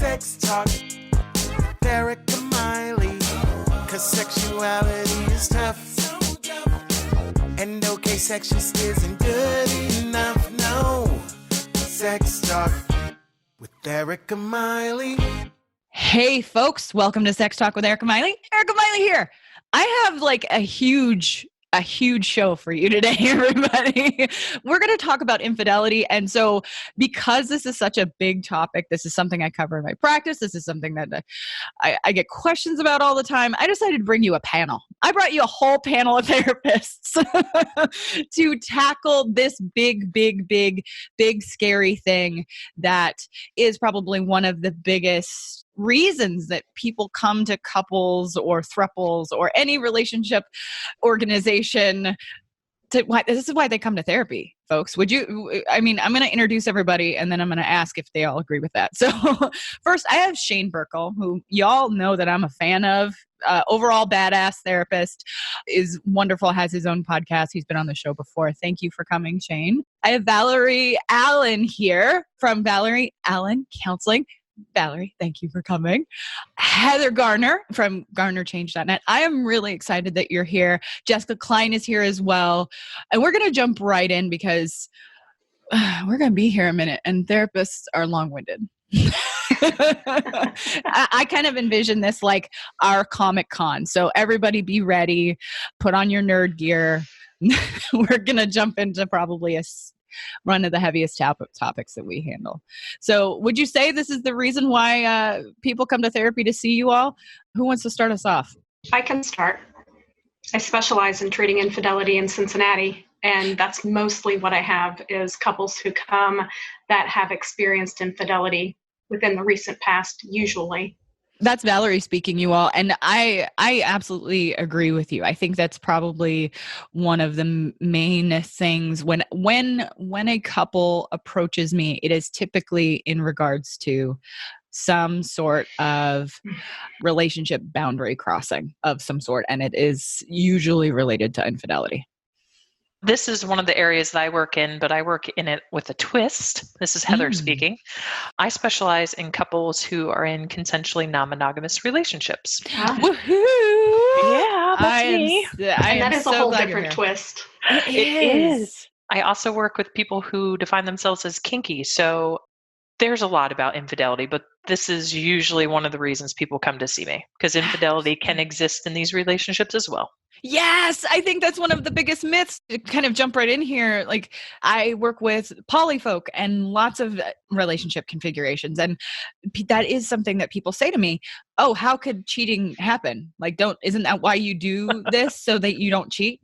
Sex Talk, Erika Miley, 'cause sexuality is tough. And okay, sex just isn't good enough, no. Sex Talk with Erika Miley. Hey folks, welcome to Sex Talk with Erika Miley. Erika Miley here. I have like a huge show for you today, everybody. We're going to talk about infidelity. And so because this is such a big topic, this is something I cover in my practice. This is something that I get questions about all the time. I decided to bring you a panel. I brought you a whole panel of therapists to tackle this big, scary thing that is probably one of the biggest reasons that people come to couples or thruples or any relationship organization this is why they come to therapy, folks. I'm going to introduce everybody and then I'm going to ask if they all agree with that. So first I have Shane Burkle, who y'all know that I'm a fan of. Overall badass therapist, is wonderful, has his own podcast. He's been on the show before. Thank you for coming, Shane. I have Valerie Allen here from Valerie Allen Counseling. Valerie, thank you for coming. Heather Garner from GarnerChange.net. I am really excited that you're here. Jessica Klein is here as well. And we're going to jump right in because we're going to be here a minute and therapists are long-winded. I kind of envision this like our Comic-Con. So everybody be ready, put on your nerd gear. We're going to jump into probably one of the heaviest topics that we handle. So would you say this is the reason why people come to therapy to see you all? Who wants to start us off? I can start. I specialize in treating infidelity in Cincinnati, and that's mostly what I have is couples who come that have experienced infidelity within the recent past, usually. That's Valerie speaking, you all. And I absolutely agree with you. I think that's probably one of the main things when a couple approaches me, it is typically in regards to some sort of relationship boundary crossing of some sort. And it is usually related to infidelity. This is one of the areas that I work in, but I work in it with a twist. This is Heather speaking. I specialize in couples who are in consensually non-monogamous relationships. Woohoo! Yeah, that's me. And that is a whole different twist. It is. I also work with people who define themselves as kinky. So there's a lot about infidelity, but this is usually one of the reasons people come to see me, because infidelity can exist in these relationships as well. Yes, I think that's one of the biggest myths. To kind of jump right in here, like I work with poly folk and lots of relationship configurations. And that is something that people say to me, oh, how could cheating happen? Like, isn't that why you do this so that you don't cheat?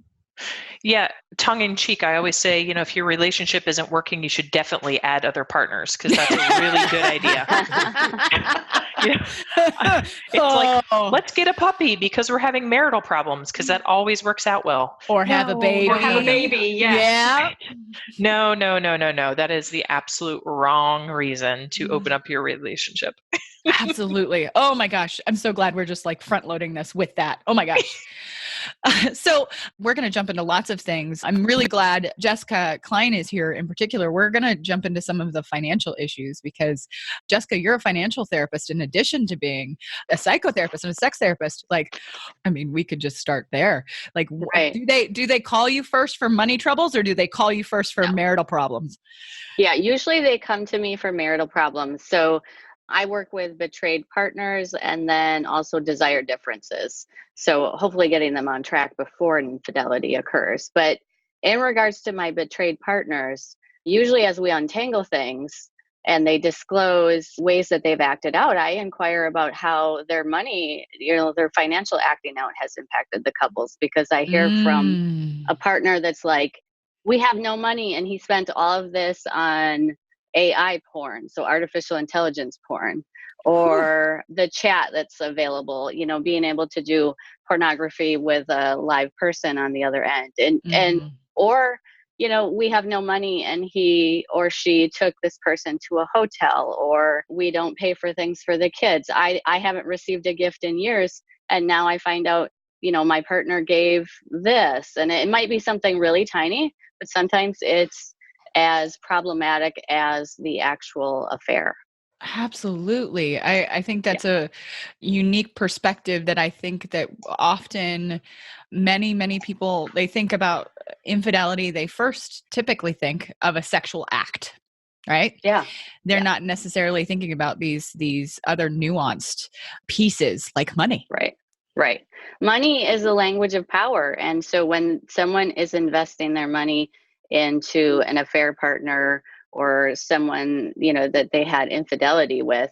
Yeah, tongue in cheek, I always say, if your relationship isn't working, you should definitely add other partners because that's a really good idea. It's like, let's get a puppy because we're having marital problems because that always works out well. Or have a baby. Yeah. No. That is the absolute wrong reason to open up your relationship. Absolutely. Oh my gosh. I'm so glad we're just like front loading this with that. Oh my gosh. So we're going to jump into lots of things. I'm really glad Jessica Klein is here in particular. We're going to jump into some of the financial issues because Jessica, you're a financial therapist in addition to being a psychotherapist and a sex therapist. Like, I mean, we could just start there. Like, right. do they call you first for money troubles or do they call you first for marital problems? Yeah, usually they come to me for marital problems. So I work with betrayed partners and then also desire differences. So hopefully getting them on track before infidelity occurs. But in regards to my betrayed partners, usually as we untangle things and they disclose ways that they've acted out, I inquire about how their money, their financial acting out has impacted the couples, because I hear from a partner that's like, we have no money and he spent all of this on AI porn, so artificial intelligence porn, or the chat that's available, being able to do pornography with a live person on the other end. Or we have no money and he or she took this person to a hotel, or we don't pay for things for the kids. I haven't received a gift in years. And now I find out, my partner gave this, and it might be something really tiny, but sometimes it's as problematic as the actual affair. Absolutely. I think that's a unique perspective that I think that often many people, they think about infidelity, they first typically think of a sexual act, right? Yeah. They're Yeah. not necessarily thinking about these other nuanced pieces like money. Right. Right. Money is a language of power. And so when someone is investing their money into an affair partner or someone, that they had infidelity with,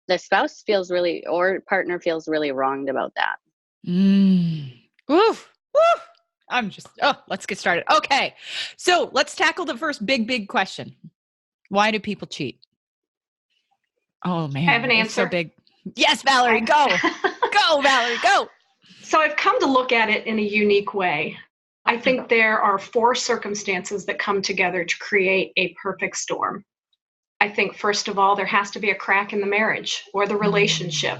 the spouse feels really, or partner feels really wronged about that. Woof, woof. Let's get started. Okay. So let's tackle the first big question. Why do people cheat? Oh man. I have an It's so answer. big. Yes, Valerie, go. Go, Valerie, go. So I've come to look at it in a unique way. I think there are 4 circumstances that come together to create a perfect storm. I think, first of all, there has to be a crack in the marriage or the relationship.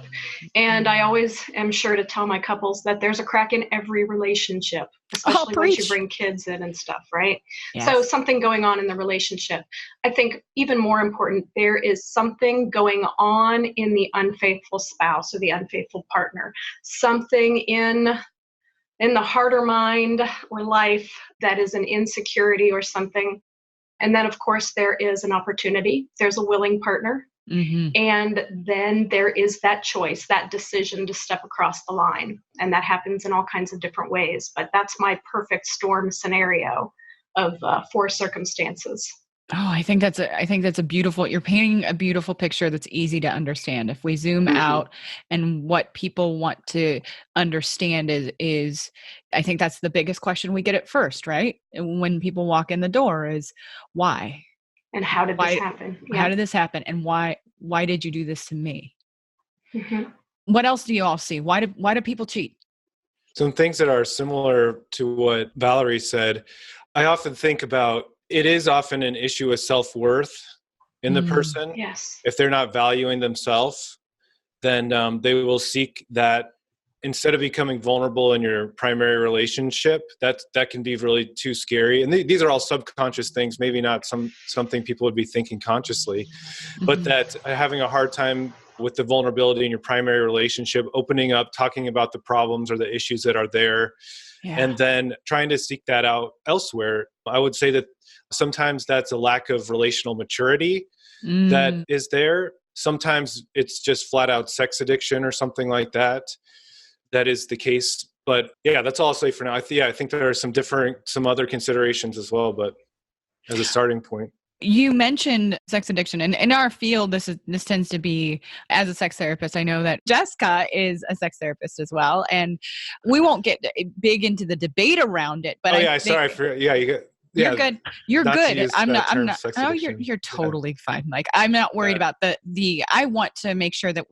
And I always am sure to tell my couples that there's a crack in every relationship, especially once you preach. bring kids in and stuff, right? Yes. So something going on in the relationship. I think even more important, there is something going on in the unfaithful spouse or the unfaithful partner, something in the heart or mind or life that is an insecurity or something. And then, of course, there is an opportunity. There's a willing partner. Mm-hmm. And then there is that choice, that decision to step across the line. And that happens in all kinds of different ways. But that's my perfect storm scenario of 4 circumstances. Oh, I think that's a beautiful, you're painting a beautiful picture that's easy to understand. If we zoom out and what people want to understand is I think that's the biggest question we get at first, right? When people walk in the door is why? And how did this happen? How did this happen? And why did you do this to me? Mm-hmm. What else do you all see? Why do people cheat? Some things that are similar to what Valerie said. I often think about it is often an issue of self-worth in the person. Yes. If they're not valuing themselves, then they will seek that instead of becoming vulnerable in your primary relationship. That can be really too scary. And these are all subconscious things, maybe not something people would be thinking consciously, but that having a hard time with the vulnerability in your primary relationship, opening up, talking about the problems or the issues that are there, and then trying to seek that out elsewhere. I would say that sometimes that's a lack of relational maturity that is there. Sometimes it's just flat out sex addiction or something like that. That is the case. But yeah, that's all I'll say for now. I think there are some other considerations as well, but as a starting point. You mentioned sex addiction, and in our field, this tends to be, as a sex therapist, I know that Jessica is a sex therapist as well, and we won't get big into the debate around it. But you're good. You're good. I'm not. Oh, you're totally fine. Like, I'm not worried about the. I want to make sure that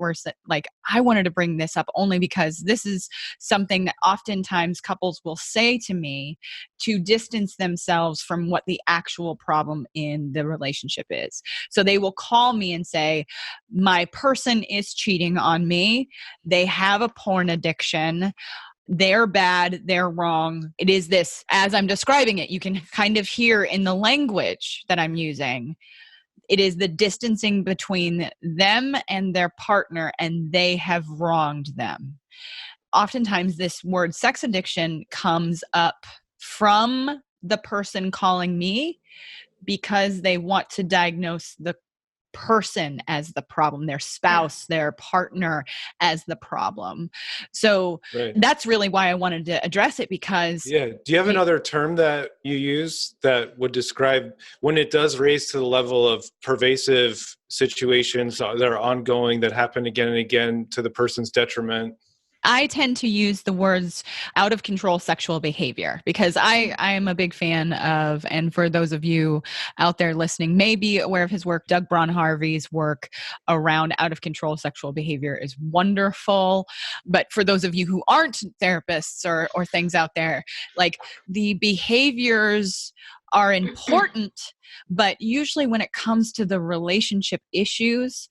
I wanted to bring this up only because this is something that oftentimes couples will say to me to distance themselves from what the actual problem in the relationship is. So they will call me and say, my person is cheating on me. They have a porn addiction. They're bad, they're wrong. It is this, as I'm describing it, you can kind of hear in the language that I'm using, it is the distancing between them and their partner, and they have wronged them. Oftentimes, this word sex addiction comes up from the person calling me because they want to diagnose the person as the problem, their spouse, their partner as the problem. So that's really why I wanted to address it, because do you have another term that you use that would describe when it does raise to the level of pervasive situations that are ongoing, that happen again and again to the person's detriment? I tend to use the words out of control sexual behavior because I am a big fan of, and for those of you out there listening, may be aware of his work, Doug Braun-Harvey's work around out of control sexual behavior is wonderful. But for those of you who aren't therapists or things out there, like, the behaviors are important, but usually when it comes to the relationship issues,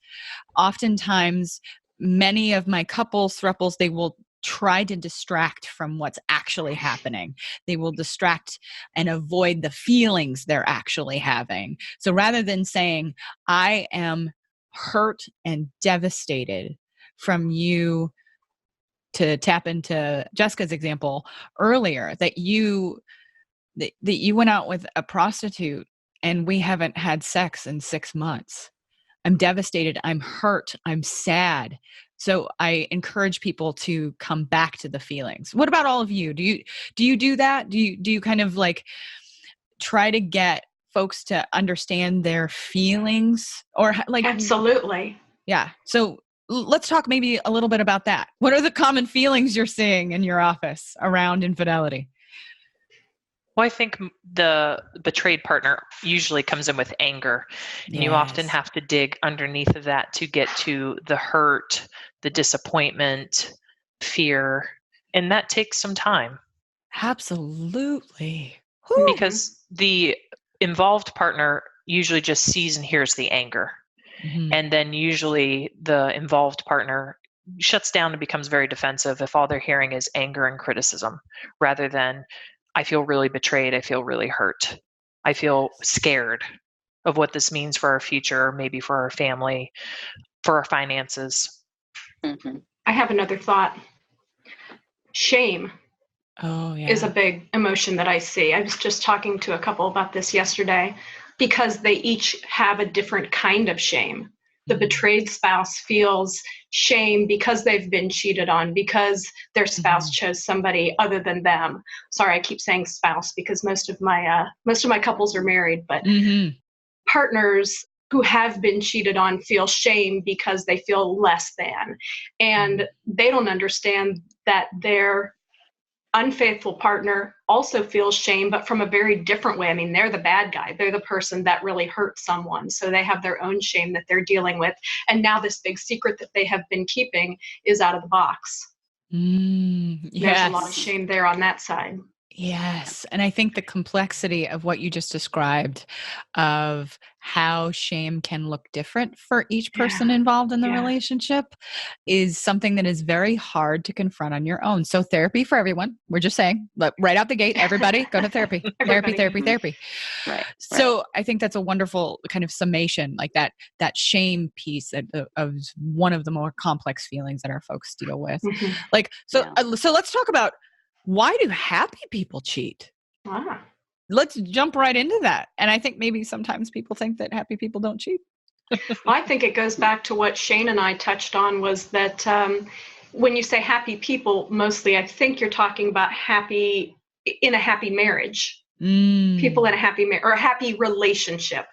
oftentimes many of my couples, thruples, they will try to distract from what's actually happening. They will distract and avoid the feelings they're actually having. So rather than saying, I am hurt and devastated from you, to tap into Jessica's example earlier, that you went out with a prostitute and we haven't had sex in 6 months. I'm devastated. I'm hurt. I'm sad. So I encourage people to come back to the feelings. What about all of you? Do you do that? Do you kind of like try to get folks to understand their feelings, or like? Absolutely. Yeah. So let's talk maybe a little bit about that. What are the common feelings you're seeing in your office around infidelity? Well, I think the betrayed partner usually comes in with anger, and you often Yes. have to dig underneath of that to get to the hurt, the disappointment, fear, and that takes some time Absolutely. Whew. because the involved partner usually just sees and hears the anger. Mhm. And then usually the involved partner shuts down and becomes very defensive if all they're hearing is anger and criticism, rather than, I feel really betrayed, I feel really hurt, I feel scared of what this means for our future, maybe for our family, for our finances. Mm-hmm. I have another thought. Shame Oh, yeah. is a big emotion that I see. I was just talking to a couple about this yesterday, because they each have a different kind of shame. The betrayed spouse feels shame because they've been cheated on, because their spouse chose somebody other than them. Sorry, I keep saying spouse because most of my couples are married, but Mhm. partners who have been cheated on feel shame because they feel less than, and they don't understand that their unfaithful partner also feels shame, but from a very different way. I mean, they're the bad guy. They're the person that really hurt someone. So they have their own shame that they're dealing with. And now this big secret that they have been keeping is out of the box. There's a lot of Yes. shame there on that side. Yes. And I think the complexity of what you just described, of how shame can look different for each person Yeah. involved in the Yeah. relationship, is something that is very hard to confront on your own. So therapy for everyone. We're just saying, but right out the gate, everybody go to therapy. Everybody. Therapy. Right. So I think that's a wonderful kind of summation, like that shame piece of one of the more complex feelings that our folks deal with. Mhm. Like, so Yeah. so let's talk about, why do happy people cheat? Ah. Let's jump right into that. And I think maybe sometimes people think that happy people don't cheat. I think it goes back to what Shane and I touched on, was that when you say happy people, mostly I think you're talking about happy in a happy marriage. People in a happy or a happy relationship.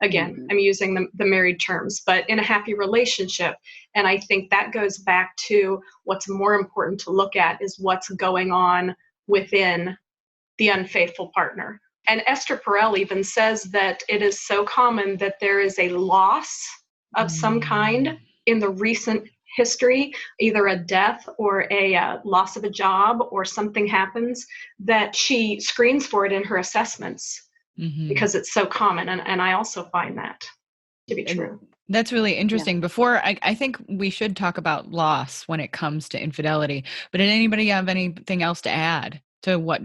Again, I'm using the married terms, but in a happy relationship. And I think that goes back to what's more important to look at is what's going on within the unfaithful partner. And Esther Perel even says that it is so common that there is a loss of some kind in the recent history, either a death or a loss of a job, or something happens, that she screens for it in her assessments because it's so common. And I also find that to be true. That's really interesting. Before, I think we should talk about loss when it comes to infidelity. But did anybody have anything else to add to what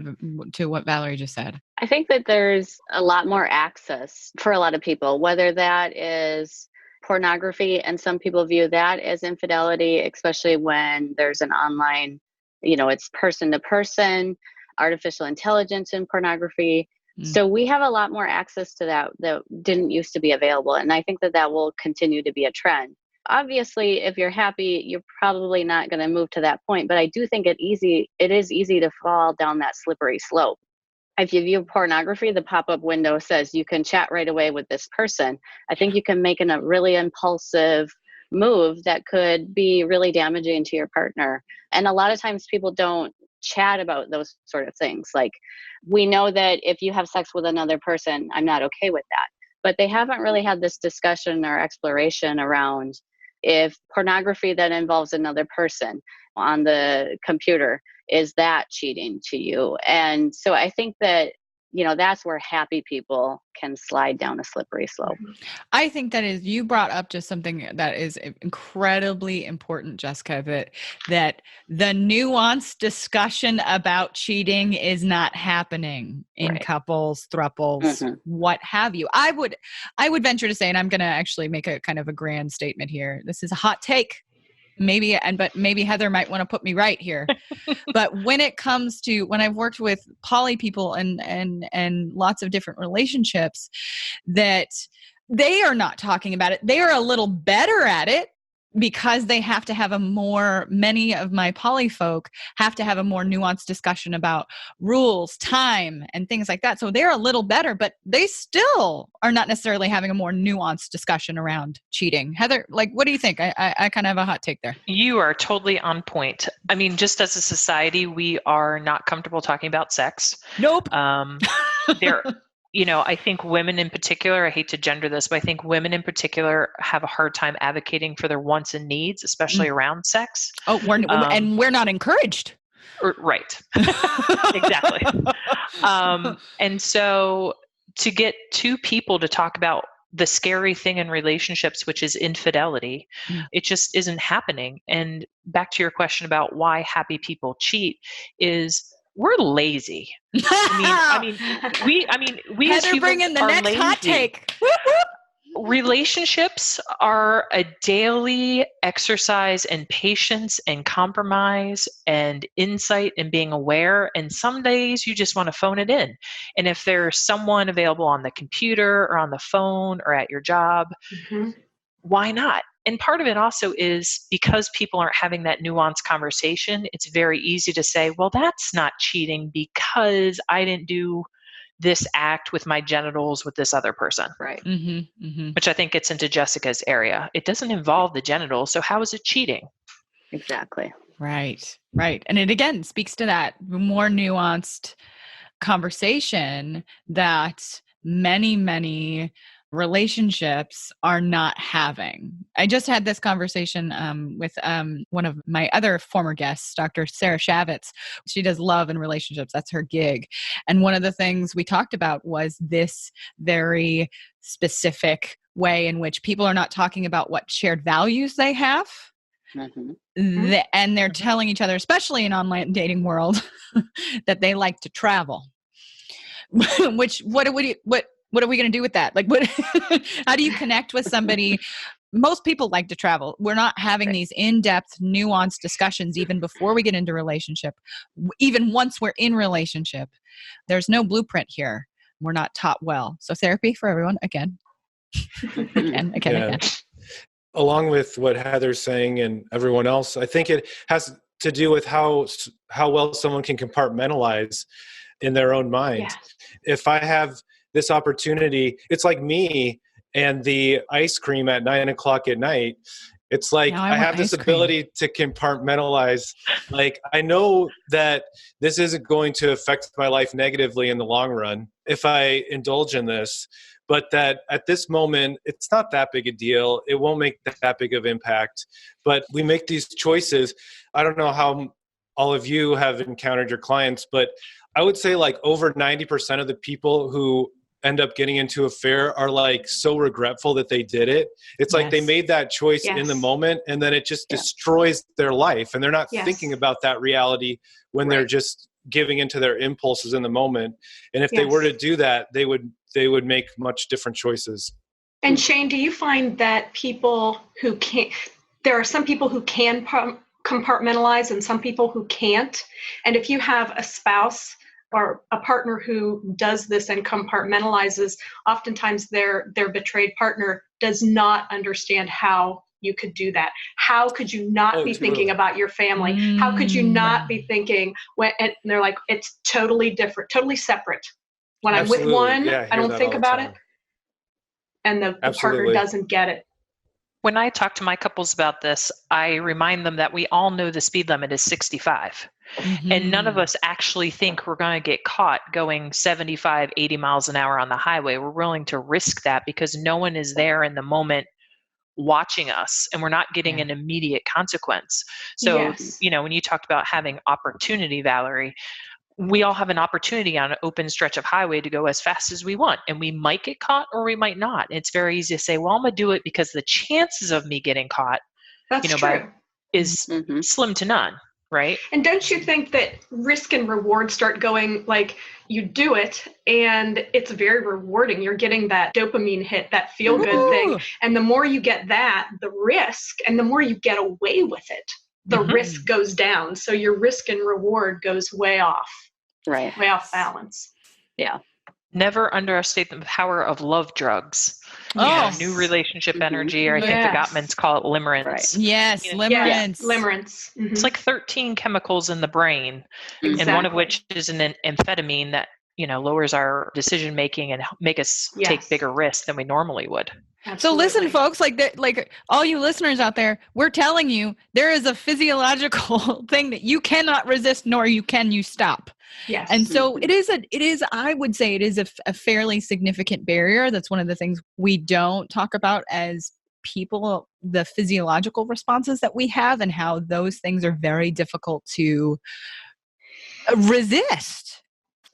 Valerie just said? I think that there's a lot more access for a lot of people, whether that is pornography, and some people view that as infidelity, especially when there's an online, it's person to person, artificial intelligence in pornography. So we have a lot more access to that didn't used to be available. And I think that will continue to be a trend. Obviously, if you're happy, you're probably not going to move to that point. But I do think it is easy to fall down that slippery slope. If you view pornography, the pop-up window says you can chat right away with this person. I think you can make a really impulsive move that could be really damaging to your partner. And a lot of times people don't chat about those sort of things. Like, we know that if you have sex with another person, I'm not okay with that. But they haven't really had this discussion or exploration around if pornography that involves another person on the computer, is that cheating to you? And so I think that that's where happy people can slide down a slippery slope. I think you brought up just something that is incredibly important, Jessica, that the nuanced discussion about cheating is not happening in Right. couples, thruples, what have you. I would venture to say, and I'm going to actually make a kind of a grand statement here. This is a hot take. But maybe Heather might want to put me right here. But when it comes to when I've worked with poly people and lots of different relationships, that they are not talking about it. They are a little better at it because they have to have many of my poly folk have to have a more nuanced discussion about rules, time, and things like that. So they're a little better, but they still are not necessarily having a more nuanced discussion around cheating. Heather, what do you think? I kind of have a hot take there. You are totally on point. I mean, just as a society, we are not comfortable talking about sex. Nope. I think women in particular, I hate to gender this, but I think women in particular have a hard time advocating for their wants and needs, especially around sex. Oh, we're not encouraged. Right. Exactly. And so to get two people to talk about the scary thing in relationships, which is infidelity, it just isn't happening. And back to your question about why happy people cheat is we're lazy. We as Heather, humans bring in the are next lazy. hot take. Whoop, whoop. Relationships are a daily exercise in patience and compromise and insight and being aware. And some days you just want to phone it in. And if there's someone available on the computer or on the phone or at your job, why not? And part of it also is because people aren't having that nuanced conversation, it's very easy to say, well, that's not cheating because I didn't do this act with my genitals with this other person. Right. Which I think gets into Jessica's area. It doesn't involve the genitals, so how is it cheating? Exactly. Right. And it again speaks to that more nuanced conversation that many relationships are not having. I just had this conversation with one of my other former guests, Dr. Sarah Shavitz. She does love and relationships. That's her gig. And one of the things we talked about was this very specific way in which people are not talking about what shared values they have. And they're telling each other, especially in online dating world, that they like to travel. Which what are we going to do with that? How do you connect with somebody? Most people like to travel. We're not having these in-depth, nuanced discussions even before we get into relationship. Even once we're in relationship, there's no blueprint here. We're not taught well. So therapy for everyone again. Again. Along with what Heather's saying and everyone else, I think it has to do with how well someone can compartmentalize in their own mind. Yes. If I have this opportunity, it's like me and the ice cream at 9:00 at night. It's like I have this ability to compartmentalize. I know that this isn't going to affect my life negatively in the long run if I indulge in this, but that at this moment, it's not that big a deal. It won't make that big of impact. But we make these choices. I don't know how all of you have encountered your clients, but I would say over 90% of the people who end up getting into an affair are so regretful that they did it. It's like they made that choice in the moment and then it just destroys their life. And they're not thinking about that reality when they're just giving into their impulses in the moment. And if they were to do that, they would make much different choices. And Shane, do you find that there are some people who can compartmentalize and some people who can't? And if you have a spouse or a partner who does this and compartmentalizes, oftentimes their betrayed partner does not understand how you could do that. How could you not be thinking about your family? How could you not be thinking and they're like, it's totally different, totally separate. When I'm with one, I don't think about it. And the partner doesn't get it. When I talk to my couples about this, I remind them that we all know the speed limit is 65. And none of us actually think we're going to get caught going 75, 80 miles an hour on the highway. We're willing to risk that because no one is there in the moment watching us and we're not getting an immediate consequence. So, when you talked about having opportunity, Valerie, we all have an opportunity on an open stretch of highway to go as fast as we want. And we might get caught or we might not. It's very easy to say, well, I'm going to do it because the chances of me getting caught, That's true. is slim to none, right? And don't you think that risk and reward start going, like, you do it and it's very rewarding. You're getting that dopamine hit, that feel good thing. And the more you get that, the risk, and the more you get away with it, the risk goes down. So your risk and reward goes way off. Right. Way off balance. Yeah. Never underestimate the power of love drugs. New relationship energy, or I think the Gottmans call it limerence. Right. Yes, limerence. Yes, limerence. It's like 13 chemicals in the brain, and one of which is an amphetamine that, lowers our decision making and make us take bigger risks than we normally would. Absolutely. So listen, folks, like all you listeners out there, we're telling you there is a physiological thing that you cannot resist, nor can you stop. Yes. And so it is, I would say it is a fairly significant barrier. That's one of the things we don't talk about as people, the physiological responses that we have and how those things are very difficult to resist.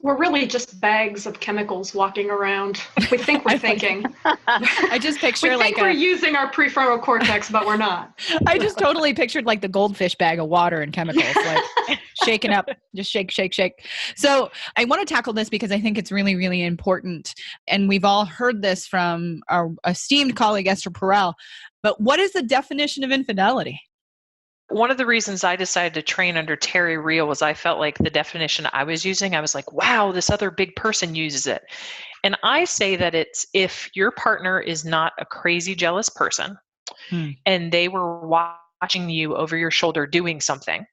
We're really just bags of chemicals walking around. We think we're thinking. I just picture we think we're using our prefrontal cortex, but we're not. I just totally pictured like the goldfish bag of water and chemicals, like shaking up, just shake, shake, shake. So I want to tackle this because I think it's really, really important. And we've all heard this from our esteemed colleague, Esther Perel. But what is the definition of infidelity? One of the reasons I decided to train under Terry Real was I felt like the definition I was using, I was like, wow, this other big person uses it. And I say that it's if your partner is not a crazy jealous person and they were watching you over your shoulder doing something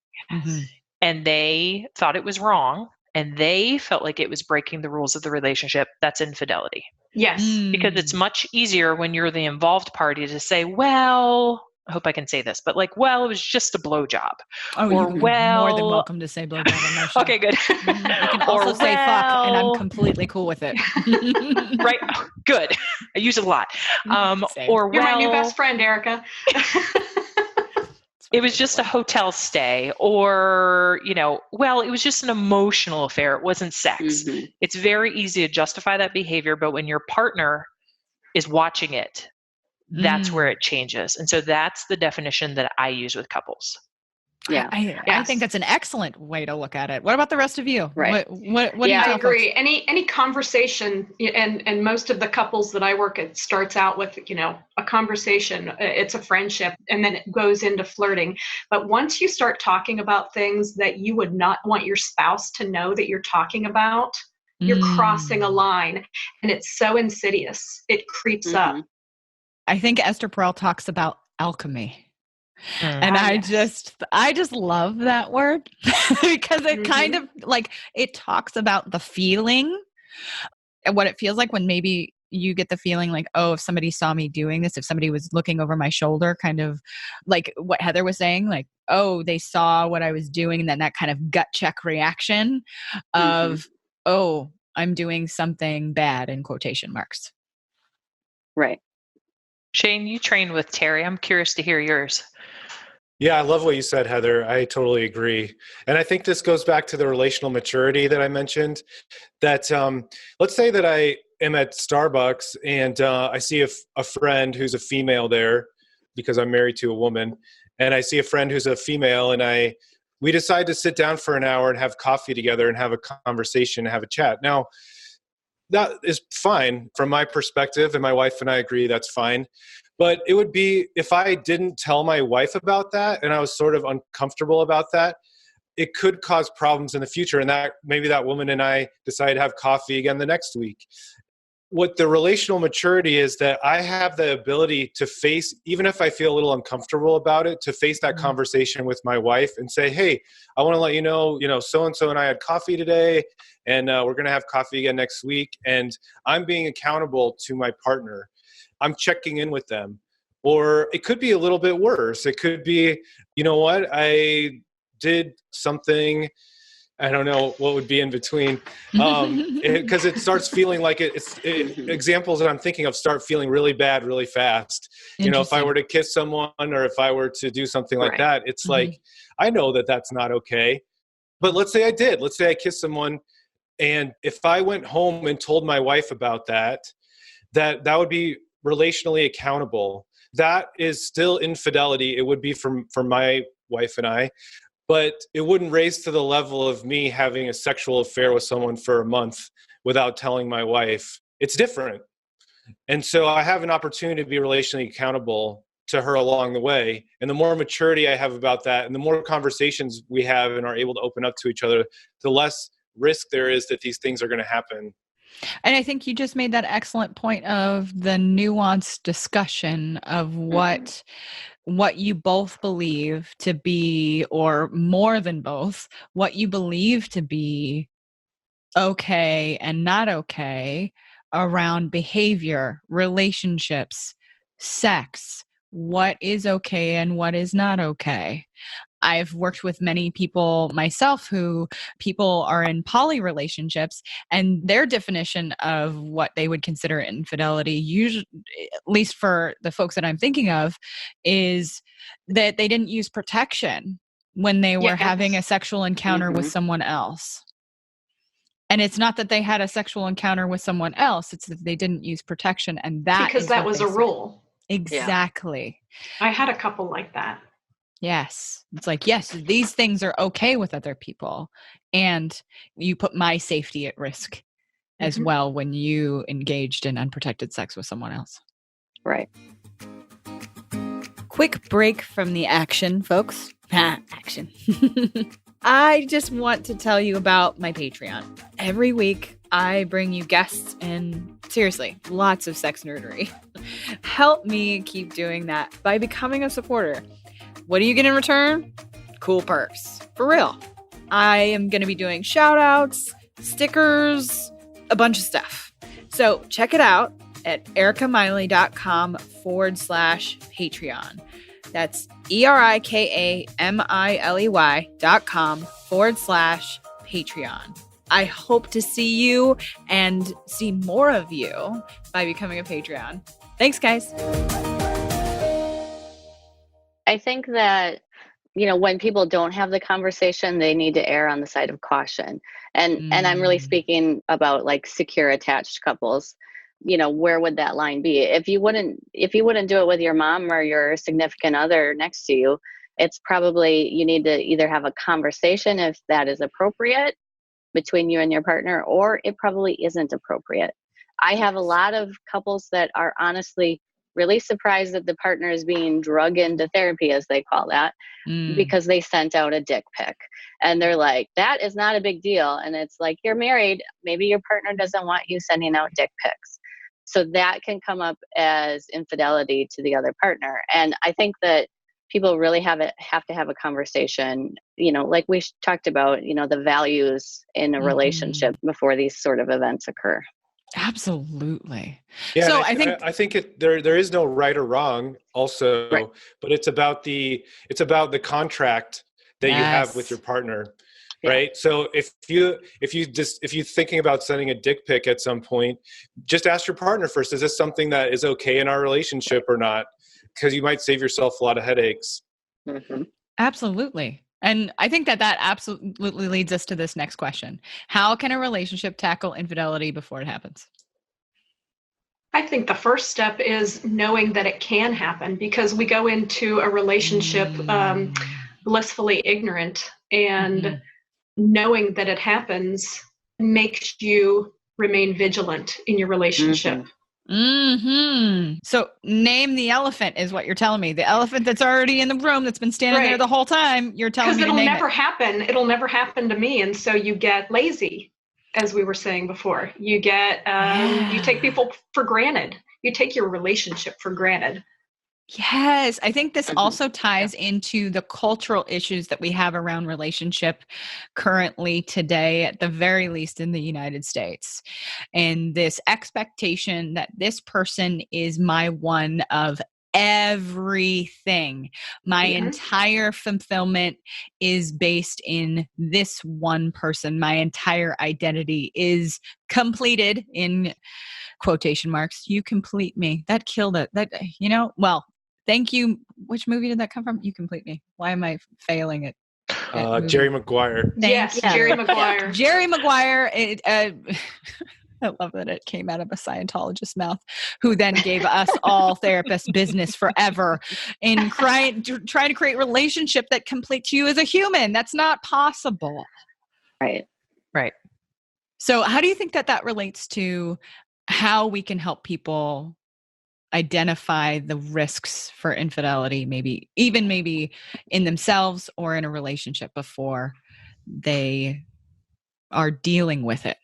and they thought it was wrong and they felt like it was breaking the rules of the relationship, that's infidelity. Yes. Because it's much easier when you're the involved party to say, well, I hope I can say this, but like, well, it was just a blowjob. Oh, or you're well, more than welcome to say blowjob on my show. Okay, good. You can also say fuck, and I'm completely cool with it. Right? Good. I use it a lot. Or you're my new best friend, Erika. It was just a hotel stay, or, well, it was just an emotional affair. It wasn't sex. It's very easy to justify that behavior, but when your partner is watching it, that's where it changes. And so that's the definition that I use with couples. Yeah. I think that's an excellent way to look at it. What about the rest of you? Right. What do you I tell agree. folks? Any conversation, and most of the couples that I work at starts out with, a conversation, it's a friendship, and then it goes into flirting. But once you start talking about things that you would not want your spouse to know that you're talking about, you're crossing a line, and it's so insidious. It creeps up. I think Esther Perel talks about alchemy. And I just love that word because it kind of like, it talks about the feeling and what it feels like when maybe you get the feeling like, oh, if somebody saw me doing this, if somebody was looking over my shoulder, kind of like what Heather was saying, like, oh, they saw what I was doing. And then that kind of gut check reaction of, oh, I'm doing something bad in quotation marks. Right. Shane, you trained with Terry. I'm curious to hear yours. Yeah, I love what you said, Heather. I totally agree. And I think this goes back to the relational maturity that I mentioned, that let's say that I am at Starbucks and I see a friend who's a female there because I'm married to a woman, and I see a friend who's a female, and we decide to sit down for an hour and have coffee together and have a conversation and have a chat. Now, that is fine from my perspective, and my wife and I agree that's fine. But it would be if I didn't tell my wife about that and I was sort of uncomfortable about that, it could cause problems in the future. And that maybe that woman and I decide to have coffee again the next week. What the relational maturity is that I have the ability to face, even if I feel a little uncomfortable about it, to face that conversation with my wife and say, hey, I want to let you know, so-and-so and I had coffee today, and we're going to have coffee again next week. And I'm being accountable to my partner. I'm checking in with them. Or it could be a little bit worse. It could be, you know what, I did something, I don't know what would be in between, because it starts feeling like examples that I'm thinking of start feeling really bad really fast. If I were to kiss someone or if I were to do something like that, it's like, I know that that's not okay. But let's say I did. Let's say I kissed someone, and if I went home and told my wife about that would be relationally accountable. That is still infidelity. It would be for my wife and I, but it wouldn't raise to the level of me having a sexual affair with someone for a month without telling my wife. It's different. And so I have an opportunity to be relationally accountable to her along the way. And the more maturity I have about that, and the more conversations we have and are able to open up to each other, the less risk there is that these things are going to happen. And I think you just made that excellent point of the nuanced discussion of what you both believe to be, or more than both, what you believe to be okay and not okay around behavior, relationships, sex, what is okay and what is not okay. I've worked with many people myself who people are in poly relationships, and their definition of what they would consider infidelity, usually, at least for the folks that I'm thinking of, is that they didn't use protection when they were having a sexual encounter with someone else. And it's not that they had a sexual encounter with someone else, it's that they didn't use protection, and because that was a rule. Exactly. I had a couple like that. Yes. It's like, yes, these things are okay with other people. And you put my safety at risk as well when you engaged in unprotected sex with someone else. Right. Quick break from the action, folks. Action. I just want to tell you about my Patreon. Every week, I bring you guests and, seriously, lots of sex nerdery. Help me keep doing that by becoming a supporter. What do you get in return? Cool perks. For real. I am going to be doing shout outs, stickers, a bunch of stuff. So check it out at erikamiley.com/Patreon. That's erikamiley.com/Patreon. I hope to see you and see more of you by becoming a Patreon. Thanks, guys. I think that, when people don't have the conversation, they need to err on the side of caution. And I'm really speaking about like secure attached couples. Where would that line be? If you wouldn't do it with your mom or your significant other next to you, it's probably you need to either have a conversation if that is appropriate between you and your partner, or it probably isn't appropriate. I have a lot of couples that are honestly really surprised that the partner is being drug into therapy, as they call that, because they sent out a dick pic. And they're like, that is not a big deal. And it's like, you're married. Maybe your partner doesn't want you sending out dick pics. So that can come up as infidelity to the other partner. And I think that people really have to have a conversation, like we talked about, the values in a relationship before these sort of events occur. Absolutely. Yeah, so I think there is no right or wrong also, right. But it's about the contract that you have with your partner. Right. So if you're thinking about sending a dick pic at some point, just ask your partner first, is this something that is okay in our relationship or not? Because you might save yourself a lot of headaches. Absolutely. And I think that absolutely leads us to this next question. How can a relationship tackle infidelity before it happens? I think the first step is knowing that it can happen, because we go into a relationship blissfully ignorant, and knowing that it happens makes you remain vigilant in your relationship. So name the elephant is what you're telling me. The elephant that's already in the room that's been standing there the whole time. You're telling me to name it. Because it'll never happen to me. And so you get lazy, as we were saying before. You get, you take people for granted. You take your relationship for granted. Yes. I think this also ties into the cultural issues that we have around relationship currently today, at the very least in the United States. And this expectation that this person is my one of everything. My entire fulfillment is based in this one person. My entire identity is completed in quotation marks. You complete me. That killed it. Well, thank you. Which movie did that come from? You complete me. Why am I failing it? Jerry Maguire. Yes, you. Jerry Yeah. Maguire. Jerry Maguire. I love that it came out of a Scientologist's mouth, who then gave us all therapists business forever in trying to create relationship that completes you as a human. That's not possible. Right. Right. So how do you think that relates to how we can help people identify the risks for infidelity, maybe in themselves or in a relationship before they are dealing with it?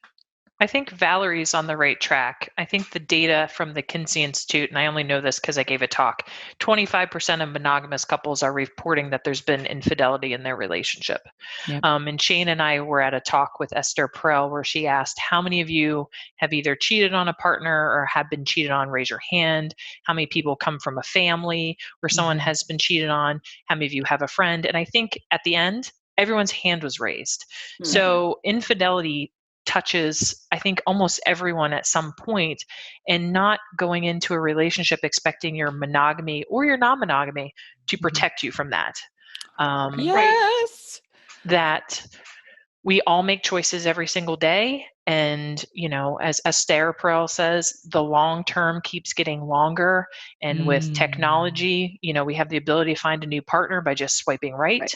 I think Valerie's on the right track. I think the data from the Kinsey Institute, and I only know this because I gave a talk, 25% of monogamous couples are reporting that there's been infidelity in their relationship. Yep. And Shane and I were at a talk with Esther Perel where she asked, how many of you have either cheated on a partner or have been cheated on? Raise your hand. How many people come from a family where someone has been cheated on? How many of you have a friend? And I think at the end, everyone's hand was raised. Mhm. So infidelity touches, I think, almost everyone at some point, and not going into a relationship expecting your monogamy or your non-monogamy to protect you from that. Yes. That we all make choices every single day. And, as Esther Perel says, the long term keeps getting longer. And with technology, we have the ability to find a new partner by just swiping right.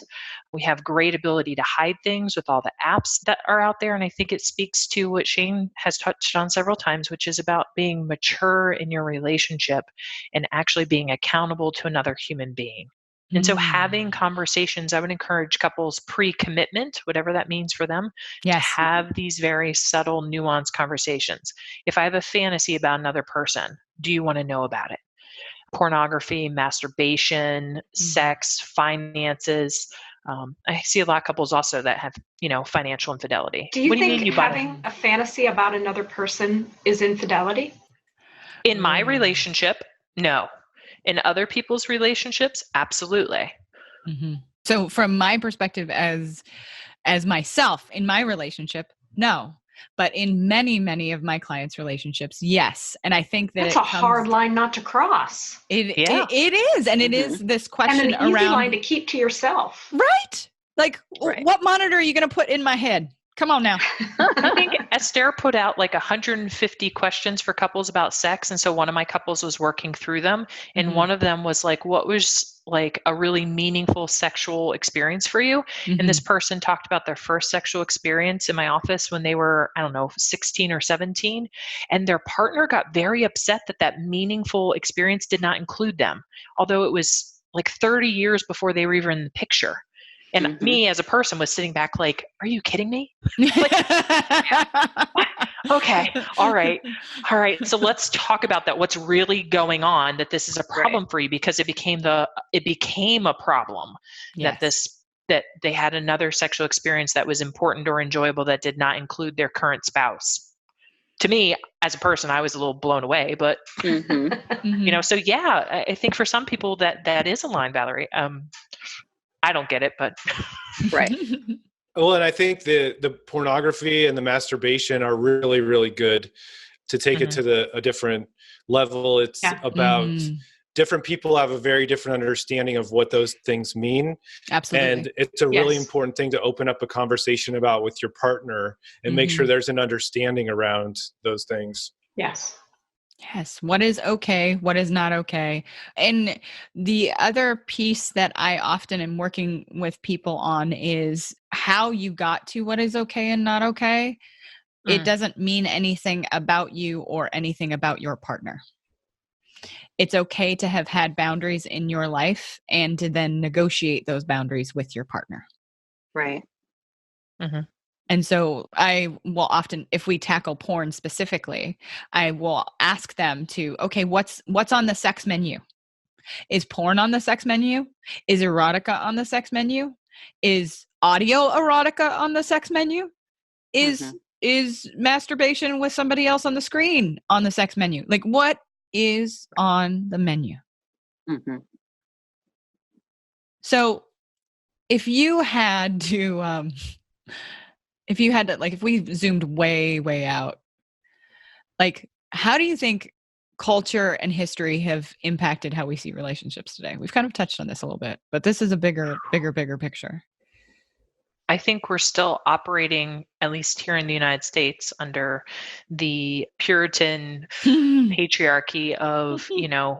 We have great ability to hide things with all the apps that are out there. And I think it speaks to what Shane has touched on several times, which is about being mature in your relationship and actually being accountable to another human being. And so having conversations, I would encourage couples pre-commitment, whatever that means for them, to have these very subtle, nuanced conversations. If I have a fantasy about another person, do you want to know about it? Pornography, masturbation, sex, finances. I see a lot of couples also that have, financial infidelity. Do you What do think you mean you bought having a fantasy about another person is infidelity? In my relationship, no. In other people's relationships, absolutely. Mm-hmm. So from my perspective as myself in my relationship, no. But in many, many of my clients' relationships, yes. And I think that that's a hard line not to cross. It is. And it is this question and an easy around line to keep to yourself. Right. Like, what monitor are you going to put in my head? Come on now. I think Esther put out like 150 questions for couples about sex. And so one of my couples was working through them. And one of them was like, what was like a really meaningful sexual experience for you? And this person talked about their first sexual experience in my office when they were, 16 or 17. And their partner got very upset that meaningful experience did not include them, although it was like 30 years before they were even in the picture. And me as a person was sitting back like, are you kidding me? Okay. All right. So let's talk about that. What's really going on, that this is a problem for you, because it became a problem that they had another sexual experience that was important or enjoyable that did not include their current spouse. To me, as a person, I was a little blown away, but so yeah, I think for some people that is a line, Valerie. I don't get it, but right. Well, and I think the pornography and the masturbation are really, really good to take it to a different level. It's about different people have a very different understanding of what those things mean. Absolutely. And it's a really important thing to open up a conversation about with your partner and make sure there's an understanding around those things. Yes. Yes. What is okay? What is not okay? And the other piece that I often am working with people on is how you got to what is okay and not okay. It doesn't mean anything about you or anything about your partner. It's okay to have had boundaries in your life and to then negotiate those boundaries with your partner. Right. And so I will often, if we tackle porn specifically, I will ask them to, okay, what's on the sex menu? Is porn on the sex menu? Is erotica on the sex menu? Is audio erotica on the sex menu? Is masturbation with somebody else on the screen on the sex menu? Like, what is on the menu? So if you had to, if we zoomed way, way out, like, how do you think culture and history have impacted how we see relationships today? We've kind of touched on this a little bit, but this is a bigger picture. I think we're still operating, at least here in the United States, under the Puritan patriarchy of,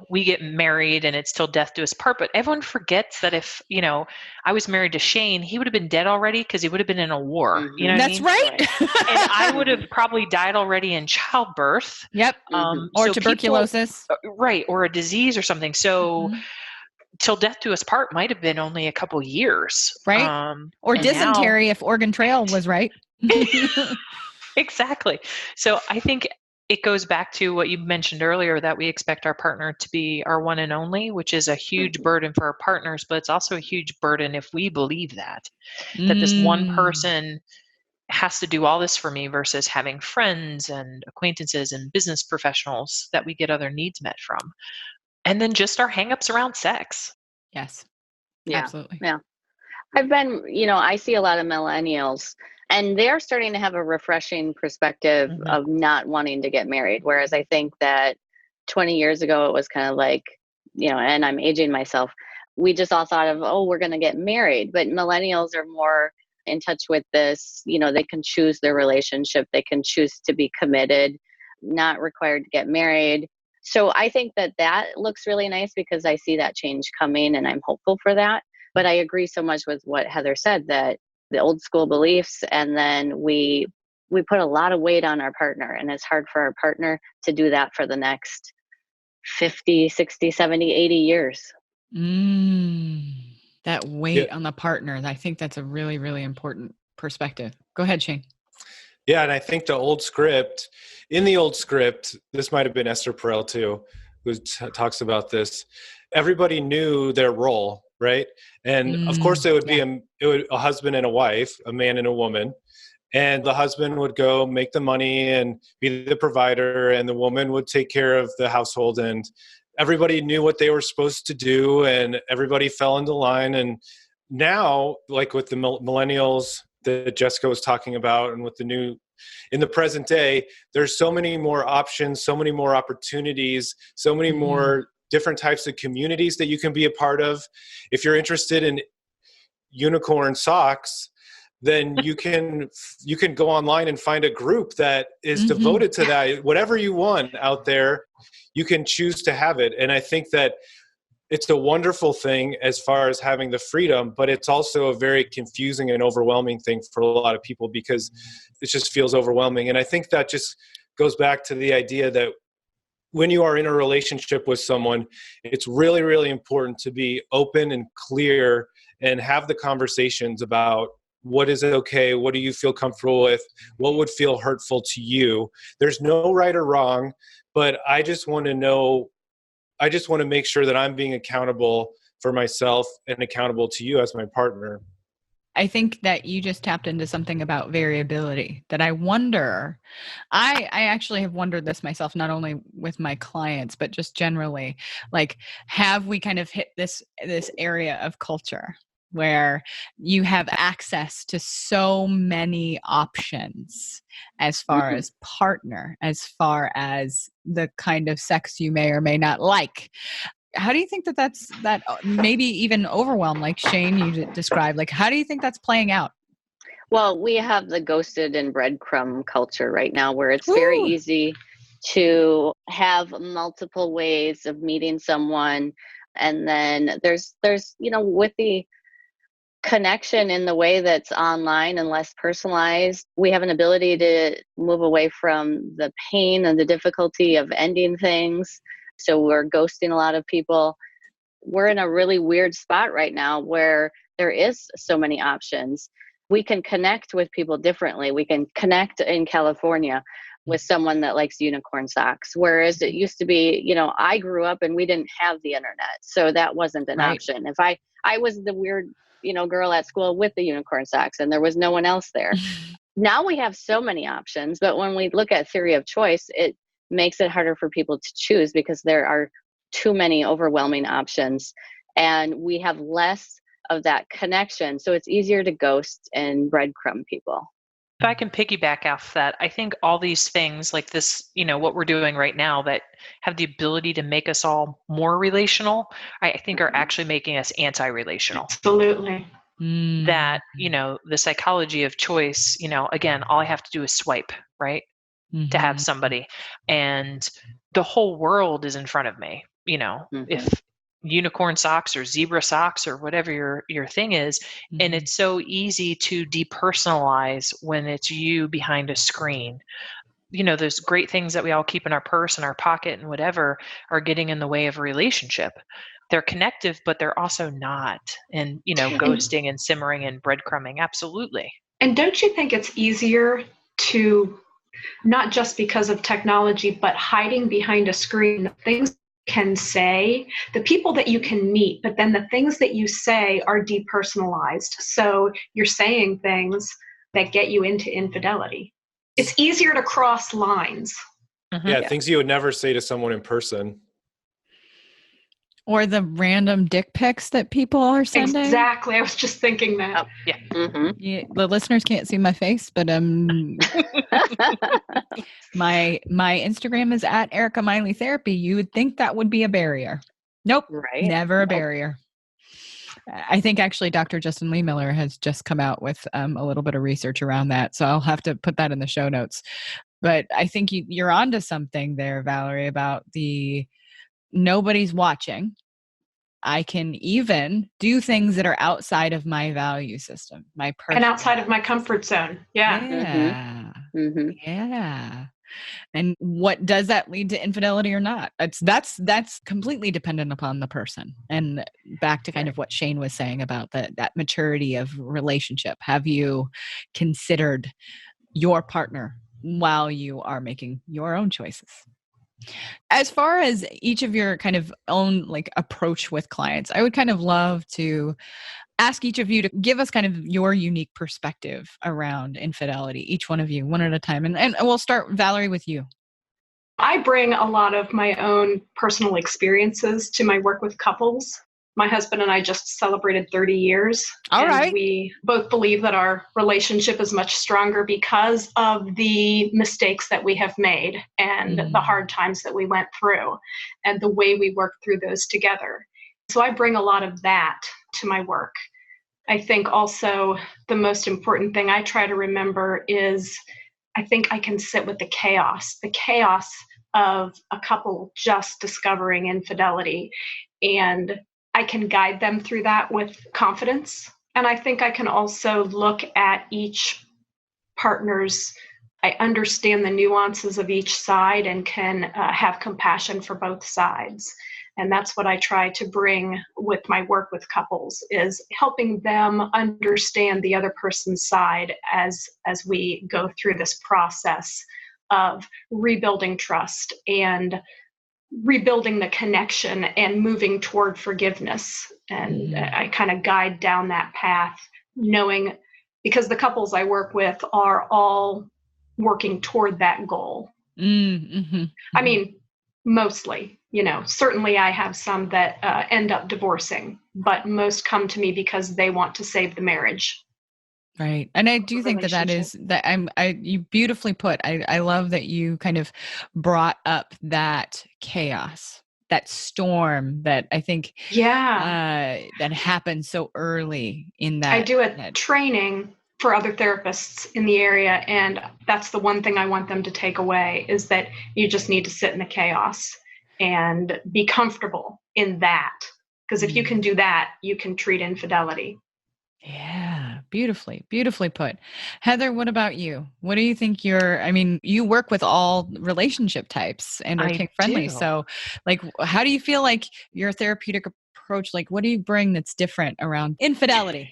we get married and it's till death do us part. But everyone forgets that if, I was married to Shane, he would have been dead already because he would have been in a war. You know what That's I mean? right. And I would have probably died already in childbirth. Yep. Or So tuberculosis. Right. Or a disease or something. So till death do us part might have been only a couple years. Right. Or dysentery if Oregon Trail was right. Exactly. So I think it goes back to what you mentioned earlier, that we expect our partner to be our one and only, which is a huge burden for our partners, but it's also a huge burden if we believe that this one person has to do all this for me versus having friends and acquaintances and business professionals that we get other needs met from. And then just our hangups around sex. Yes. Yeah. Absolutely. Yeah. I've been, I see a lot of millennials, and they're starting to have a refreshing perspective of not wanting to get married. Whereas I think that 20 years ago, it was kind of like, and I'm aging myself, we just all thought of, oh, we're going to get married. But millennials are more in touch with this, they can choose their relationship. They can choose to be committed, not required to get married. So I think that looks really nice because I see that change coming and I'm hopeful for that. But I agree so much with what Heather said, that the old school beliefs, and then we put a lot of weight on our partner, and it's hard for our partner to do that for the next 50, 60, 70, 80 years. That weight on the partner. I think that's a really, really important perspective. Go ahead, Shane. Yeah, and I think in the old script, this might have been Esther Perel too, who talks about this. Everybody knew their role, right? And of course, it would be a husband and a wife, a man and a woman. And the husband would go make the money and be the provider, and the woman would take care of the household. And everybody knew what they were supposed to do, and everybody fell into line. And now, like with the millennials that Jessica was talking about, and with in the present day, there's so many more options, so many more opportunities, so many more different types of communities that you can be a part of. If you're interested in unicorn socks, then you can go online and find a group that is devoted to that. Whatever you want out there, you can choose to have it. And I think that it's a wonderful thing as far as having the freedom, but it's also a very confusing and overwhelming thing for a lot of people because it just feels overwhelming. And I think that just goes back to the idea that when you are in a relationship with someone, it's really, really important to be open and clear and have the conversations about what is okay, what do you feel comfortable with, what would feel hurtful to you. There's no right or wrong, but I just want to make sure that I'm being accountable for myself and accountable to you as my partner. I think that you just tapped into something about variability that I wonder. I actually have wondered this myself, not only with my clients, but just generally. Like, have we kind of hit this area of culture where you have access to so many options as far as partner, as far as the kind of sex you may or may not like? How do you think that maybe even overwhelm, like Shane, you described, like, how do you think that's playing out? Well, we have the ghosted and breadcrumb culture right now where it's very easy to have multiple ways of meeting someone. And then there's, with the connection in the way that's online and less personalized, we have an ability to move away from the pain and the difficulty of ending things. So we're ghosting a lot of people. We're in a really weird spot right now where there is so many options. We can connect with people differently. We can connect in California with someone that likes unicorn socks. Whereas it used to be, I grew up and we didn't have the internet. So that wasn't an option. If I was the weird, girl at school with the unicorn socks and there was no one else there. Now we have so many options, but when we look at theory of choice, it makes it harder for people to choose because there are too many overwhelming options and we have less of that connection. So it's easier to ghost and breadcrumb people. If I can piggyback off that, I think all these things like this, what we're doing right now that have the ability to make us all more relational, I think are actually making us anti-relational. Absolutely. that, the psychology of choice, again, all I have to do is swipe, right? To have somebody, and the whole world is in front of me. If unicorn socks or zebra socks or whatever your thing is, and it's so easy to depersonalize when it's you behind a screen. Those great things that we all keep in our purse and our pocket and whatever are getting in the way of a relationship. They're connective, but they're also not. And, ghosting and simmering and breadcrumbing. Absolutely. And don't you think it's easier to, not just because of technology, but hiding behind a screen, the things you can say, the people that you can meet, but then the things that you say are depersonalized. So you're saying things that get you into infidelity. It's easier to cross lines. Yeah, things you would never say to someone in person. Or the random dick pics that people are sending. Exactly. I was just thinking that. Oh, yeah. Yeah, the listeners can't see my face, but my Instagram is at Erika Miley Therapy. You would think that would be a barrier. Nope. Right. Never a barrier. I think actually Dr. Justin Lee Miller has just come out with a little bit of research around that. So I'll have to put that in the show notes. But I think you're onto something there, Valerie, about the nobody's watching. I can even do things that are outside of my value system, my personal, and outside of my comfort zone. Yeah. Yeah. And what does that lead to infidelity or not? That's completely dependent upon the person. And back to kind of what Shane was saying about that maturity of relationship. Have you considered your partner while you are making your own choices? As far as each of your kind of own approach with clients, I would kind of love to ask each of you to give us kind of your unique perspective around infidelity, each one of you, one at a time. And we'll start, Valerie, with you. I bring a lot of my own personal experiences to my work with couples. My husband and I just celebrated 30 years. All right. We both believe that our relationship is much stronger because of the mistakes that we have made and the hard times that we went through and the way we worked through those together. So I bring a lot of that to my work. I think also the most important thing I try to remember is I think I can sit with the chaos of a couple just discovering infidelity, and I can guide them through that with confidence. And I think I can also look at each partner's, I understand the nuances of each side and can have compassion for both sides. And that's what I try to bring with my work with couples, is helping them understand the other person's side as we go through this process of rebuilding trust and rebuilding the connection and moving toward forgiveness. And I kind of guide down that path, knowing, because the couples I work with are all working toward that goal. I mean, mostly, certainly I have some that end up divorcing, but most come to me because they want to save the marriage. Right. And I do think you beautifully put, I love that you kind of brought up that chaos, that storm that I think that happened so early in that. I do a training for other therapists in the area, and that's the one thing I want them to take away, is that you just need to sit in the chaos and be comfortable in that. Because if you can do that, you can treat infidelity. Yeah, beautifully put. Heather, what about you? What do you think you work with all relationship types and are kink friendly. So how do you feel like your therapeutic approach, what do you bring that's different around infidelity?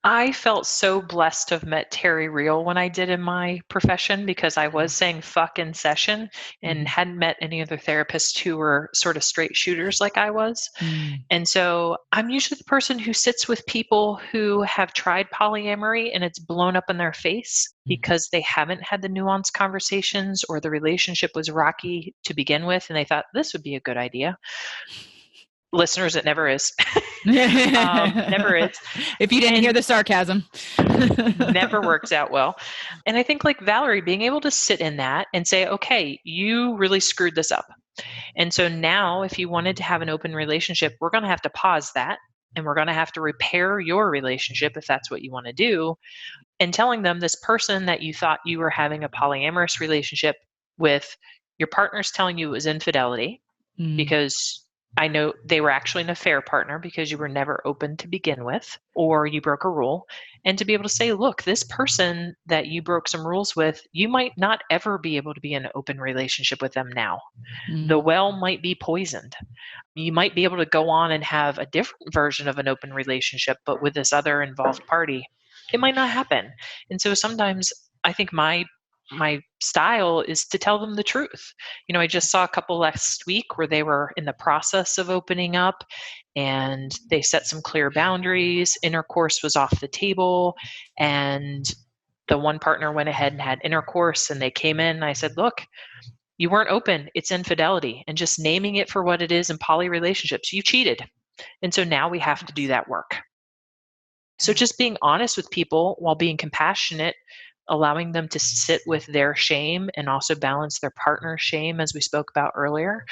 I felt so blessed to have met Terry Real when I did in my profession, because I was saying fuck in session and hadn't met any other therapists who were sort of straight shooters like I was. And so I'm usually the person who sits with people who have tried polyamory and it's blown up in their face because they haven't had the nuanced conversations, or the relationship was rocky to begin with and they thought this would be a good idea. Listeners, it never is. Never is. If you didn't hear the sarcasm. Never works out well. And I think, like Valerie, being able to sit in that and say, okay, you really screwed this up. And so now if you wanted to have an open relationship, we're going to have to pause that and we're going to have to repair your relationship if that's what you want to do. And telling them this person that you thought you were having a polyamorous relationship with, your partner's telling you it was infidelity because I know they were actually an affair partner because you were never open to begin with, or you broke a rule. And to be able to say, look, this person that you broke some rules with, you might not ever be able to be in an open relationship with them now. The well might be poisoned. You might be able to go on and have a different version of an open relationship, but with this other involved party, it might not happen. And so sometimes I think my style is to tell them the truth. I just saw a couple last week where they were in the process of opening up and they set some clear boundaries. Intercourse was off the table, and the one partner went ahead and had intercourse, and they came in and I said, look, you weren't open. It's infidelity. And just naming it for what it is in poly relationships, you cheated. And so now we have to do that work. So just being honest with people while being compassionate, allowing them to sit with their shame and also balance their partner's shame, as we spoke about earlier,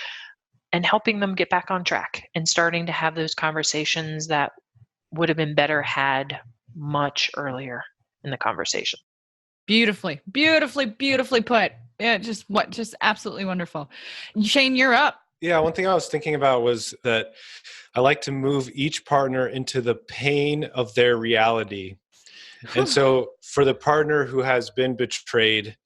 and helping them get back on track and starting to have those conversations that would have been better had much earlier in the conversation. Beautifully put. Yeah, just absolutely wonderful. Shane, you're up. Yeah, one thing I was thinking about was that I like to move each partner into the pain of their reality. And so for the partner who has been betrayed,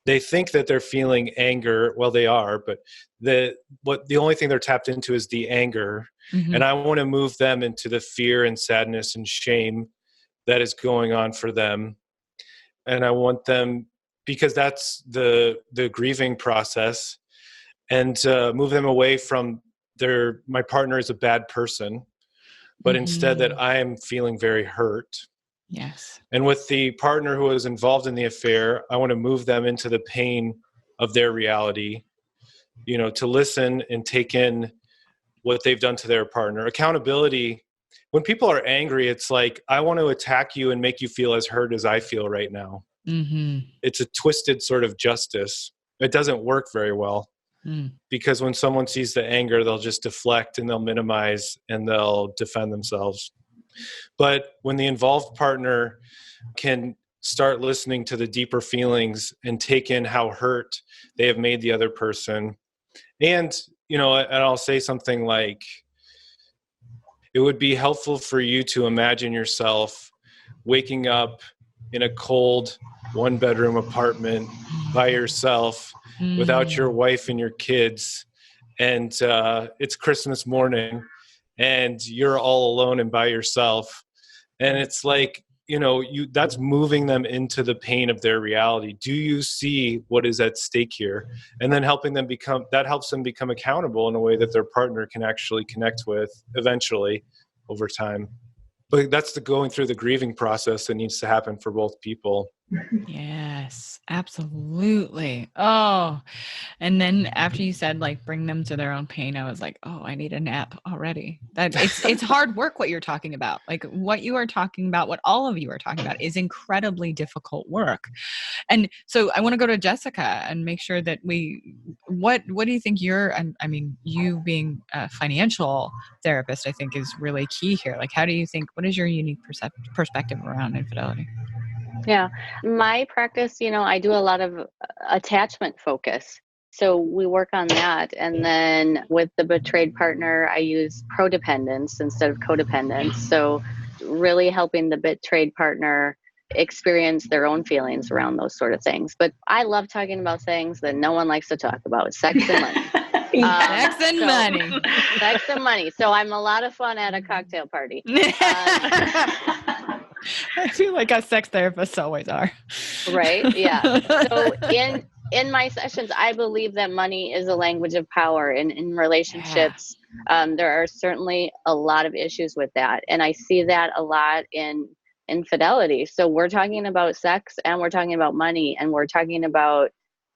they think that they're feeling anger. Well, they are, but the only thing they're tapped into is the anger. And I want to move them into the fear and sadness and shame that is going on for them. And I want them, because that's the grieving process, and move them away from my partner is a bad person, but instead that I am feeling very hurt. Yes. And with the partner who is involved in the affair, I want to move them into the pain of their reality, to listen and take in what they've done to their partner. Accountability. When people are angry, it's like, I want to attack you and make you feel as hurt as I feel right now. It's a twisted sort of justice. It doesn't work very well because when someone sees the anger, they'll just deflect and they'll minimize and they'll defend themselves. But when the involved partner can start listening to the deeper feelings and take in how hurt they have made the other person, and I'll say something like, it would be helpful for you to imagine yourself waking up in a cold one-bedroom apartment by yourself without your wife and your kids, and it's Christmas morning and you're all alone and by yourself. And it's like, that's moving them into the pain of their reality. Do you see what is at stake here? And then helps them become accountable in a way that their partner can actually connect with eventually over time. But that's going through the grieving process that needs to happen for both people. Yes, absolutely. Oh, and then after you said bring them to their own pain, I was like, oh, I need a nap already. That it's hard work what you're talking about. What you are talking about, what all of you are talking about is incredibly difficult work. And so I want to go to Jessica and make sure that what do you think you being a financial therapist, I think is really key here. How do you think, what is your unique perspective around infidelity? Yeah, my practice, I do a lot of attachment focus. So we work on that. And then with the betrayed partner, I use prodependence instead of codependence. So really helping the betrayed partner experience their own feelings around those sort of things. But I love talking about things that no one likes to talk about, sex and money. Sex and money. Sex and money. So I'm a lot of fun at a cocktail party. I feel like us sex therapists always are. Right? Yeah. So in my sessions, I believe that money is a language of power. And in relationships, there are certainly a lot of issues with that. And I see that a lot in infidelity. So we're talking about sex and we're talking about money and we're talking about,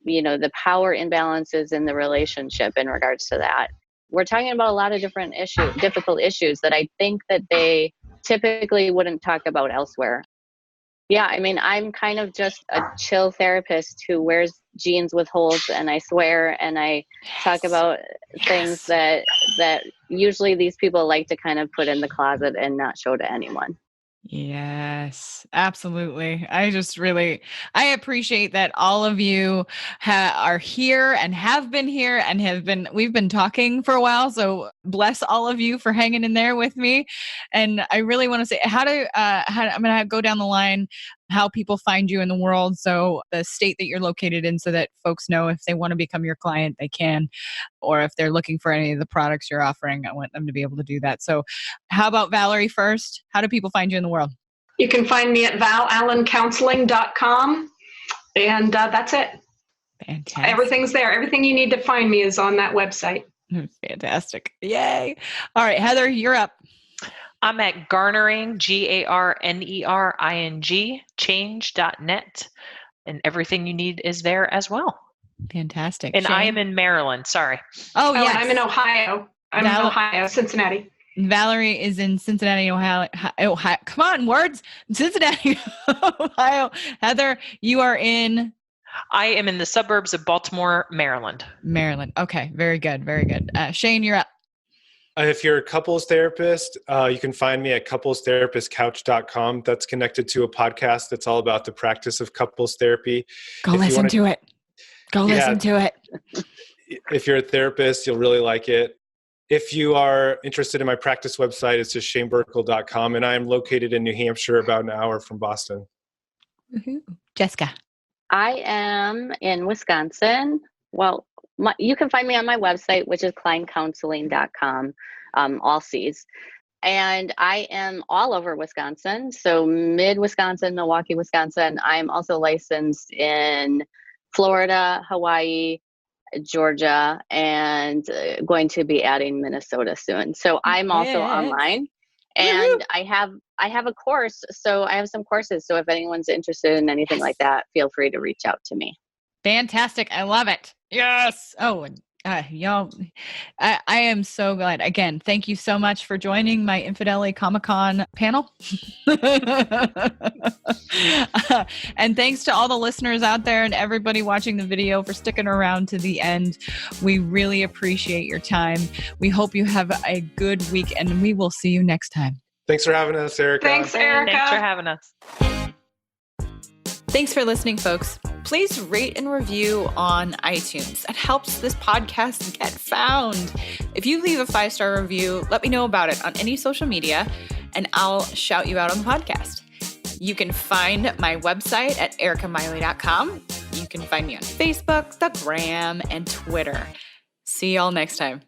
the power imbalances in the relationship in regards to that. We're talking about a lot of different difficult issues that I think that they typically wouldn't talk about elsewhere. Yeah, I mean, I'm kind of just a chill therapist who wears jeans with holes, and I swear, and I talk about things that usually these people like to kind of put in the closet and not show to anyone. Yes, absolutely. I appreciate that all of you are here and have been here and we've been talking for a while. So bless all of you for hanging in there with me. And I really want to say I'm going to go down the line, how people find you in the world. So the state that you're located in, so that folks know if they want to become your client, they can, or if they're looking for any of the products you're offering, I want them to be able to do that. So how about Valerie first? How do people find you in the world? You can find me at valallencounseling.com, and that's it. Fantastic. Everything's there. Everything you need to find me is on that website. Fantastic. Yay. All right, Heather, you're up. I'm at garnering, GARNERING, change.net, and everything you need is there as well. Fantastic. And Shane? I am in Maryland. Sorry. Oh, yes. I'm in Ohio. I'm in Ohio, Cincinnati. Valerie is in Cincinnati, Ohio. Come on, words. Cincinnati, Ohio. Heather, you are in? I am in the suburbs of Baltimore, Maryland. Maryland. Okay, very good. Very good. Shane, you're up. If you're a couples therapist, you can find me at couplestherapistcouch.com. That's connected to a podcast that's all about the practice of couples therapy. Go listen to it. If you're a therapist, you'll really like it. If you are interested in my practice website, it's just shaneburkle.com. And I am located in New Hampshire, about an hour from Boston. Woo-hoo. Jessica. I am in Wisconsin. Well, you can find me on my website, which is kleincounseling.com, all C's. And I am all over Wisconsin. So mid-Wisconsin, Milwaukee, Wisconsin. I'm also licensed in Florida, Hawaii, Georgia, and going to be adding Minnesota soon. So I'm also online. And I have a course. So I have some courses. So if anyone's interested in anything like that, feel free to reach out to me. Fantastic. I love it. Yes. Oh, y'all, I am so glad. Again, thank you so much for joining my Infidelity Comic-Con panel. And thanks to all the listeners out there and everybody watching the video for sticking around to the end. We really appreciate your time. We hope you have a good week, and we will see you next time. Thanks for having us, Erika. Thanks, Erika. Thanks for having us. Thanks for listening, folks. Please rate and review on iTunes. It helps this podcast get found. If you leave a 5-star review, let me know about it on any social media, and I'll shout you out on the podcast. You can find my website at erikamiley.com. You can find me on Facebook, the Gram, and Twitter. See y'all next time.